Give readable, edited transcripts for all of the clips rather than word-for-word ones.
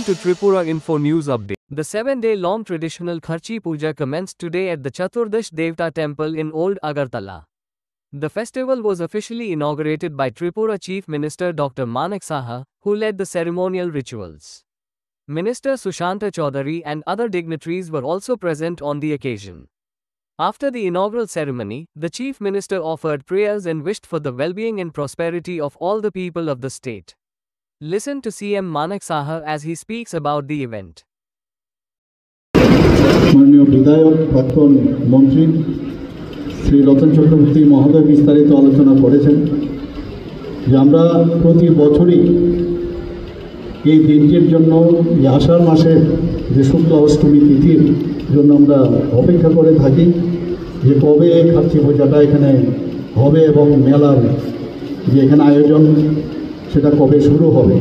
Welcome to Tripura Info News Update. The 7-day-long traditional Kharchi Puja commenced today at the Chaturdash Devta Temple in Old Agartala. The festival was officially inaugurated by Tripura Chief Minister Dr. Manak Saha, who led the ceremonial rituals. Minister Sushanta Chaudhary and other dignitaries were also present on the occasion. After the inaugural ceremony, the Chief Minister offered prayers and wished for the well-being and prosperity of all the people of the state. Listen to CM Manak Saha as he speaks about the event. মাননীয় বিধায়ক প্রাক্তন মন্ত্রী শ্রী রতন চক্রবর্তী মহোদয় বিস্তারিত আলোচনা করেছেন যে আমরা প্রতি বছরই এই দিনটির জন্য এই আষাঢ় মাসের যে শুক্লা অষ্টমী তিথির জন্য আমরা অপেক্ষা করে থাকি যে কবে খার্চি পূজাটা এখানে হবে এবং মেলার যে এখানে আয়োজন সেটা কবে শুরু হবে।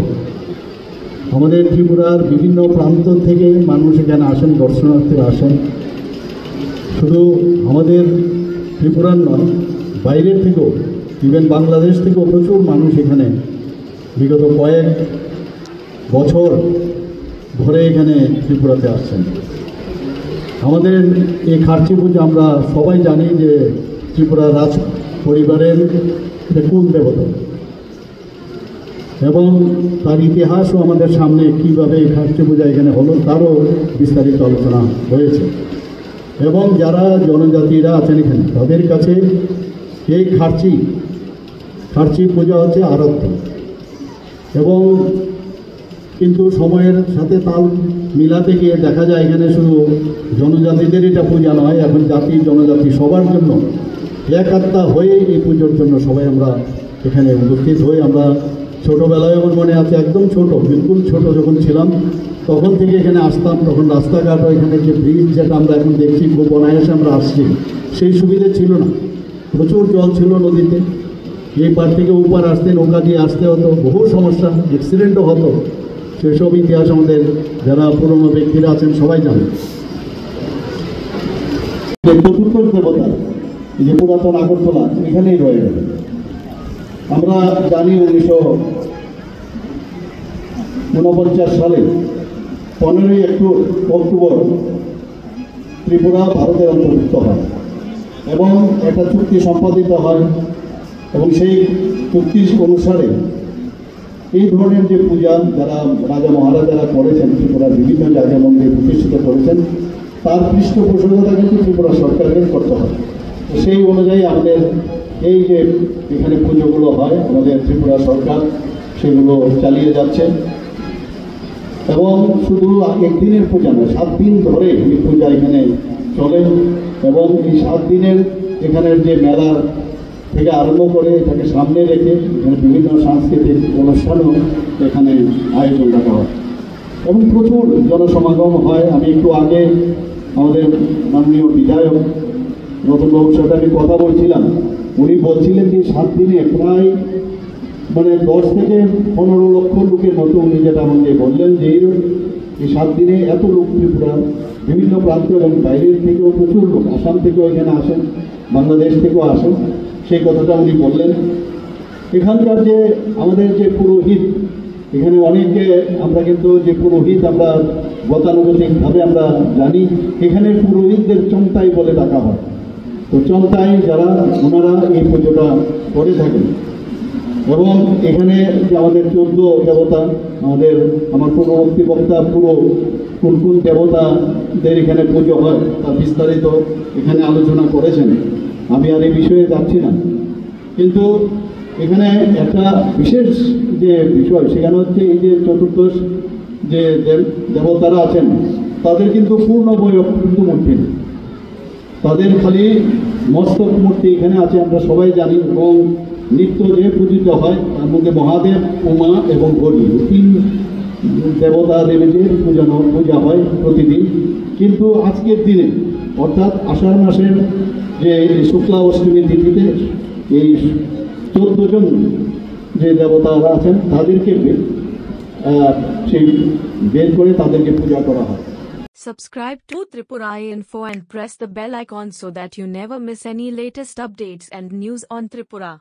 আমাদের ত্রিপুরার বিভিন্ন প্রান্ত থেকে মানুষ এখানে আসেন, দর্শনার্থীরা আসেন। শুধু আমাদের ত্রিপুরার নয়, বাইরের থেকেও, ইভেন বাংলাদেশ থেকেও প্রচুর মানুষ এখানে বিগত কয়েক বছর ধরে এখানে ত্রিপুরাতে আসছেন। আমাদের এই খার্চি পূজা আমরা সবাই জানি যে ত্রিপুরা রাজ পরিবারের কুল দেবতা এবং তার ইতিহাসও আমাদের সামনে কীভাবে এই খার্চি পূজা এখানে হলো তারও বিস্তারিত আলোচনা হয়েছে। এবং যারা জনজাতিরা আছেন এখানে তাদের কাছে এই খার্চি পূজা হচ্ছে আরাধ্য এবং কিন্তু সময়ের সাথে তাল মিলাতে গিয়ে দেখা যায় এখানে শুধু জনজাতিদের এটা পূজা নয়, এখন জাতি জনজাতি সবার জন্য এক আত্মা হয়ে এই পুজোর জন্য সবাই আমরা এখানে উপস্থিত হই। আমরা ছোটোবেলায় আমার মনে আছে, একদম বিলকুল ছোট যখন ছিলাম তখন থেকে এখানে আসতাম। তখন রাস্তাঘাটও এখানে যে ব্রিজ যেটা আমরা এখন দেখছি খুব অনায়াসে আমরা আসছি, সেই সুবিধে ছিল না। প্রচুর জল ছিল নদীতে, এই পার থেকে ওপার আসতে নৌকা দিয়ে আসতে হতো, বহু সমস্যা, অ্যাক্সিডেন্টও হতো। সেসব ইতিহাস আমাদের যারা পুরনো ব্যক্তিরা আছেন সবাই জানেন। চতুর্থ দেবতা যে পুরাতন আগরতলা এখানেই রয়ে গেল। আমরা জানি 1949 সালে 15ই অক্টোবর ত্রিপুরা ভারতের অন্তর্ভুক্ত হয় এবং একটা চুক্তি সম্পাদিত হয় এবং সেই চুক্তি অনুসারে এই ধরনের যে পূজা যারা রাজা মহারাজারা করেছেন, ত্রিপুরার বিভিন্ন জায়গায় মন্দির প্রতিষ্ঠিত করেছেন, তার পৃষ্ঠপোষকতা কিন্তু ত্রিপুরা সরকারকে করতে হয়। সেই অনুযায়ী আমাদের এই যে এখানে পুজোগুলো হয়, আমাদের ত্রিপুরা সরকার সেগুলো চালিয়ে যাচ্ছে এবং শুধু একদিনের পূজা নয়, 7 দিন ধরে এই পূজা এখানে চলে এবং এই 7 দিনের এখানের যে মেলা থেকে আরম্ভ করে এটাকে সামনে রেখে এখানে বিভিন্ন সাংস্কৃতিক অনুষ্ঠানও এখানে আয়োজন রাখা হয় এবং প্রচুর জনসমাগম হয়। আমি একটু আগে আমাদের মাননীয় বিধায়ক রতনবাবুর সাথে আমি কথা বলছিলাম, উনি বলছিলেন যে 7 দিনে প্রায় 10 থেকে 15 লক্ষ লোকের মতো উনি যেটা আমাকে বললেন যে এই 7 দিনে এত লোক ত্রিপুরা বিভিন্ন প্রান্ত এবং বাইরের থেকেও প্রচুর লোক, আসাম থেকেও এখানে আসেন, বাংলাদেশ থেকেও আসেন, সেই কথাটা উনি বললেন। এখানকার যে আমাদের যে পুরোহিত, এখানে অনেকে আমরা কিন্তু যে পুরোহিত আমরা গতানুগতিকভাবে আমরা জানি, এখানের পুরোহিতদের চমতাই বলে ডাকা হয়। তো চমতাই যারা ওনারা এই পুজোটা করে থাকেন এবং এখানে যে আমাদের 14 দেবতা, আমার পূর্ববর্তী বক্তা পুরো কোন কোন দেবতাদের এখানে পুজো হয় তার বিস্তারিত এখানে আলোচনা করেছেন, আমি আর এই বিষয়ে যাচ্ছি না। কিন্তু এখানে একটা বিশেষ যে বিষয় সেখানে হচ্ছে এই যে চতুর্দশ যে দেবতারা আছেন তাদের কিন্তু পূর্ণ কিন্তু মূর্তি নেই, তাদের খালি মস্তক মূর্তি এখানে আছে, আমরা সবাই জানি। এবং নিত্য যে পূজিত হয় তার মধ্যে মহাদেব, উমা এবং গৌরী 3 দেবতা দেবীদের পূজা হয় প্রতিদিন। কিন্তু আজকের দিনে অর্থাৎ আষাঢ় মাসের যে শুক্লা অষ্টমী তিথিতে এই 14 জন যে দেবতারা আছেন তাদেরকে সেই বের করে তাদেরকে পূজা করা হয়। Subscribe to Tripura Info and press the bell icon so that you never miss any latest updates and news on Tripura.